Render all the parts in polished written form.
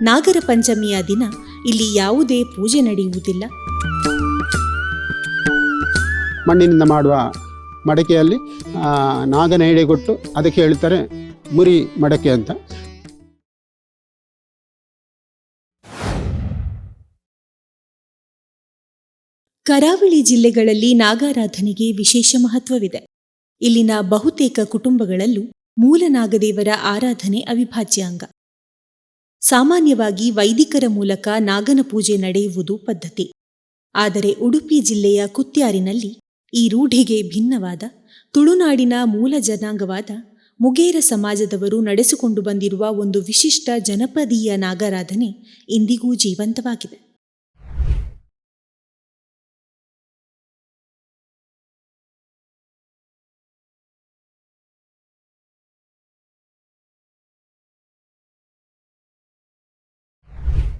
ನಾಗರ ಪಂಚಮಿಯ ದಿನ ಇಲ್ಲಿ ಯಾವುದೇ ಪೂಜೆ ನಡೆಯುವುದಿಲ್ಲ. ಮಣ್ಣಿನಿಂದ ಮಾಡುವ ಮಡಕೆಯಲ್ಲಿ ನಾಗನ ಎಡೆಗೊಟ್ಟು ಅದಕ್ಕೆ ಹೇಳ್ತಾರೆ ಮುರಿ ಮಡಕೆ ಅಂತ. ಕರಾವಳಿ ಜಿಲ್ಲೆಗಳಲ್ಲಿ ನಾಗಾರಾಧನೆಗೆ ವಿಶೇಷ ಮಹತ್ವವಿದೆ. ಇಲ್ಲಿನ ಬಹುತೇಕ ಕುಟುಂಬಗಳಲ್ಲೂ ಮೂಲ ನಾಗದೇವರ ಆರಾಧನೆ ಅವಿಭಾಜ್ಯ ಅಂಗ. ಸಾಮಾನ್ಯವಾಗಿ ವೈದಿಕರ ಮೂಲಕ ನಾಗನ ಪೂಜೆ ನಡೆಯುವುದು ಪದ್ಧತಿ. ಆದರೆ ಉಡುಪಿ ಜಿಲ್ಲೆಯ ಕುತ್ಯಾರಿನಲ್ಲಿ ಈ ರೂಢಿಗೆ ಭಿನ್ನವಾದ ತುಳುನಾಡಿನ ಮೂಲ ಜನಾಂಗವಾದ ಮುಗೇರ ಸಮಾಜದವರು ನಡೆಸಿಕೊಂಡು ಬಂದಿರುವ ಒಂದು ವಿಶಿಷ್ಟ ಜನಪದೀಯ ನಾಗಾರಾಧನೆ ಇಂದಿಗೂ ಜೀವಂತವಾಗಿದೆ.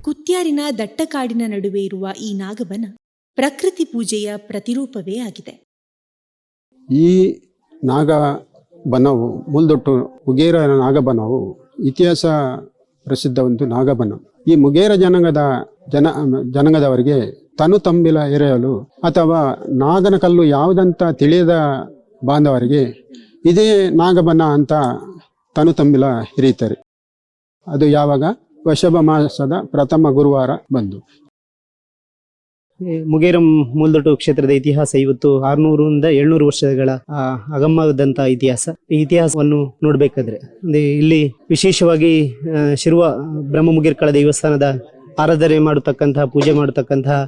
ಕುತ್ಯಾರಿನ ದಟ್ಟಕಾಡಿನ ನಡುವೆ ಇರುವ ಈ ನಾಗಬನ ಪ್ರಕೃತಿ ಪೂಜೆಯ ಪ್ರತಿರೂಪವೇ ಆಗಿದೆ. ಈ ನಾಗಬನವು ಮುಲ್ದೊಟ್ಟು ಮುಗೇರ ನಾಗಬನವು ಇತಿಹಾಸ ಪ್ರಸಿದ್ಧ ಒಂದು ನಾಗಬನ. ಈ ಮುಗೇರ ಜನಾಂಗದವರಿಗೆ ತನು ತಂಬಿಲ ಎರೆಯಲು ಅಥವಾ ನಾಗನ ಕಲ್ಲು ಯಾವುದಂತ ತಿಳಿಯದ ಬಾಂಧವರಿಗೆ ಇದೇ ನಾಗಬನ ಅಂತ ತನು ತಂಬಿಲ ಹಿರಿಯುತ್ತಾರೆ. ಅದು ಯಾವಾಗ ವೃಷಭ ಮಾಸದ ಪ್ರಥಮ ಗುರುವಾರ ಬಂದು. ಮುಗೇರಂ ಮೂಲದೊಟ್ಟು ಕ್ಷೇತ್ರದ ಇತಿಹಾಸ ಇವತ್ತು 600ರಿಂದ 700 ವರ್ಷಗಳ ಅಗಮದಂತಹ ಇತಿಹಾಸ. ಈ ಇತಿಹಾಸವನ್ನು ನೋಡ್ಬೇಕಾದ್ರೆ ಇಲ್ಲಿ ವಿಶೇಷವಾಗಿ ಶಿರುವ ಬ್ರಹ್ಮ ಮುಗೇರ್ಕಳ ದೇವಸ್ಥಾನದ ಆರಾಧನೆ ಮಾಡತಕ್ಕಂತಹ ಪೂಜೆ ಮಾಡತಕ್ಕಂತಹ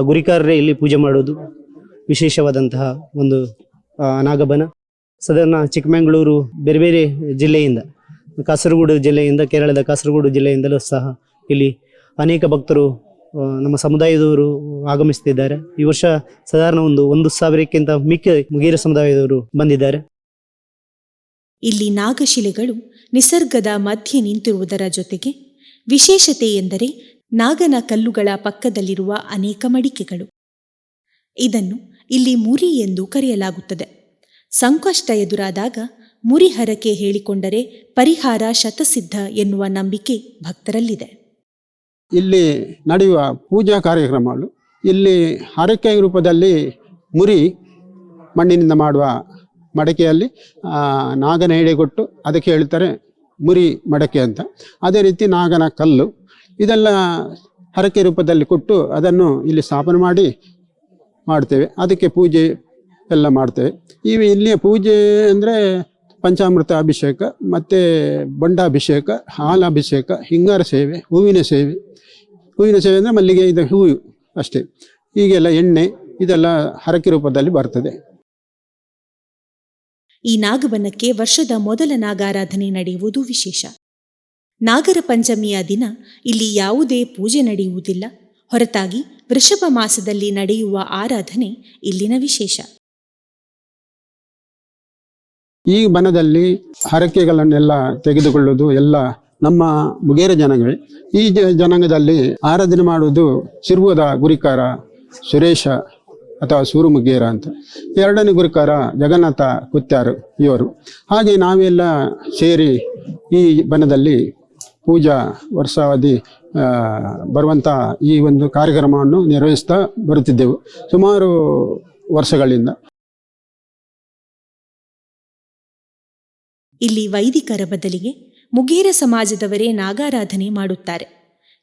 ಗುರಿಕಾರರೇ ಇಲ್ಲಿ ಪೂಜೆ ಮಾಡೋದು ವಿಶೇಷವಾದಂತಹ ಒಂದು ನಾಗಬನ. ಸಾಧಾರಣ ಚಿಕ್ಕಮಗಳೂರು ಬೇರೆ ಬೇರೆ ಜಿಲ್ಲೆಯಿಂದ, ಕಾಸರಗೋಡು ಜಿಲ್ಲೆಯಿಂದ, ಕೇರಳದ ಕಾಸರಗೋಡು ಜಿಲ್ಲೆಯಿಂದಲೂ ಸಹ ಇಲ್ಲಿ ಅನೇಕ ಭಕ್ತರು ನಮ್ಮ ಸಮುದಾಯದವರು ಆಗಮಿಸುತ್ತಿದ್ದಾರೆ. ಈ ವರ್ಷ ಸಾಧಾರಣ 1,000ಕ್ಕಿಂತ ಮಿಕ್ಕ ಮುಗೇರ ಸಮುದಾಯದವರು ಬಂದಿದ್ದಾರೆ. ಇಲ್ಲಿ ನಾಗಶಿಲೆಗಳು ನಿಸರ್ಗದ ಮಧ್ಯೆ ನಿಂತಿರುವುದರ ಜೊತೆಗೆ ವಿಶೇಷತೆ ಎಂದರೆ ನಾಗನ ಕಲ್ಲುಗಳ ಪಕ್ಕದಲ್ಲಿರುವ ಅನೇಕ ಮಡಿಕೆಗಳು. ಇದನ್ನು ಇಲ್ಲಿ ಮುರಿ ಎಂದು ಕರೆಯಲಾಗುತ್ತದೆ. ಸಂಕಷ್ಟ ಎದುರಾದಾಗ ಮುರಿ ಹರಕೆ ಹೇಳಿಕೊಂಡರೆ ಪರಿಹಾರ ಶತಸಿದ್ಧ ಎನ್ನುವ ನಂಬಿಕೆ ಭಕ್ತರಲ್ಲಿದೆ. ಇಲ್ಲಿ ನಡೆಯುವ ಪೂಜಾ ಕಾರ್ಯಕ್ರಮಗಳು ಇಲ್ಲಿ ಹರಕೆ ರೂಪದಲ್ಲಿ ಮುರಿ ಮಣ್ಣಿನಿಂದ ಮಾಡುವ ಮಡಕೆಯಲ್ಲಿ ನಾಗನ ಎಡೆಗೊಟ್ಟು ಅದಕ್ಕೆ ಹೇಳ್ತಾರೆ ಮುರಿ ಮಡಕೆ ಅಂತ. ಅದೇ ರೀತಿ ನಾಗನ ಕಲ್ಲು ಇದೆಲ್ಲ ಹರಕೆ ರೂಪದಲ್ಲಿ ಕೊಟ್ಟು ಅದನ್ನು ಇಲ್ಲಿ ಸ್ಥಾಪನೆ ಮಾಡ್ತೇವೆ. ಅದಕ್ಕೆ ಪೂಜೆ ಎಲ್ಲ ಮಾಡ್ತೇವೆ. ಇಲ್ಲಿಯ ಪೂಜೆ ಅಂದರೆ ಪಂಚಾಮೃತ ಅಭಿಷೇಕ, ಮತ್ತು ಬೊಂಡಾಭಿಷೇಕ, ಹಾಲಾಭಿಷೇಕ, ಹಿಂಗಾರ ಸೇವೆ, ಹೂವಿನ ಸೇವೆ ಅಂದರೆ ಮಲ್ಲಿಗೆ ಇದು ಹೂವು ಅಷ್ಟೇ. ಹೀಗೆಲ್ಲ ಎಣ್ಣೆ ಇದೆಲ್ಲ ಹರಕೆ ರೂಪದಲ್ಲಿ ಬರ್ತದೆ. ಈ ನಾಗಬನಕ್ಕೆ ವರ್ಷದ ಮೊದಲ ನಾಗಾರಾಧನೆ ನಡೆಯುವುದು ವಿಶೇಷ. ನಾಗರ ಪಂಚಮಿಯ ದಿನ ಇಲ್ಲಿ ಯಾವುದೇ ಪೂಜೆ ನಡೆಯುವುದಿಲ್ಲ. ಹೊರತಾಗಿ ವೃಷಭ ಮಾಸದಲ್ಲಿ ನಡೆಯುವ ಆರಾಧನೆ ಇಲ್ಲಿನ ವಿಶೇಷ. ಈ ಬನದಲ್ಲಿ ಹರಕೆಗಳನ್ನೆಲ್ಲ ತೆಗೆದುಕೊಳ್ಳುವುದು ಎಲ್ಲ ನಮ್ಮ ಮುಗೇರ ಜನಾಂಗವೇ. ಈ ಜನಾಂಗದಲ್ಲಿ ಆರಾಧನೆ ಮಾಡುವುದು ಶಿರ್ವದ ಗುರಿಕಾರ ಸುರೇಶ ಅಥವಾ ಸೂರು ಮುಗೇರ ಅಂತ. ಎರಡನೇ ಗುರಿಕಾರ ಜಗನ್ನಾಥ ಕುತ್ಯಾರು ಇವರು. ಹಾಗೆ ನಾವೆಲ್ಲ ಸೇರಿ ಈ ಬನದಲ್ಲಿ ಪೂಜಾ ವರ್ಷಾವಧಿ ಬರುವಂಥ ಈ ಒಂದು ಕಾರ್ಯಕ್ರಮವನ್ನು ನಿರ್ವಹಿಸ್ತಾ ಬರುತ್ತಿದ್ದೆವು ಸುಮಾರು ವರ್ಷಗಳಿಂದ. ಇಲ್ಲಿ ವೈದಿಕರ ಬದಲಿಗೆ ಮುಗೇರ ಸಮಾಜದವರೇ ನಾಗಾರಾಧನೆ ಮಾಡುತ್ತಾರೆ.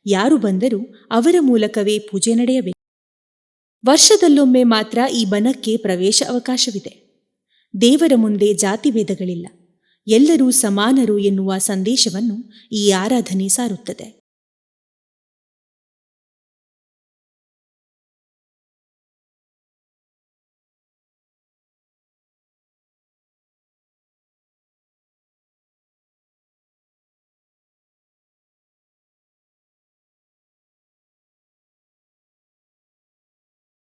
ಯಾರು ಬಂದರೂ ಅವರ ಮೂಲಕವೇ ಪೂಜೆ ನಡೆಯಬೇಕು. ವರ್ಷದಲ್ಲೊಮ್ಮೆ ಮಾತ್ರ ಈ ಬನಕ್ಕೆ ಪ್ರವೇಶ ಅವಕಾಶವಿದೆ. ದೇವರ ಮುಂದೆ ಜಾತಿಭೇದಗಳಿಲ್ಲ, ಎಲ್ಲರೂ ಸಮಾನರು ಎನ್ನುವ ಸಂದೇಶವನ್ನು ಈ ಆರಾಧನೆ ಸಾರುತ್ತದೆ.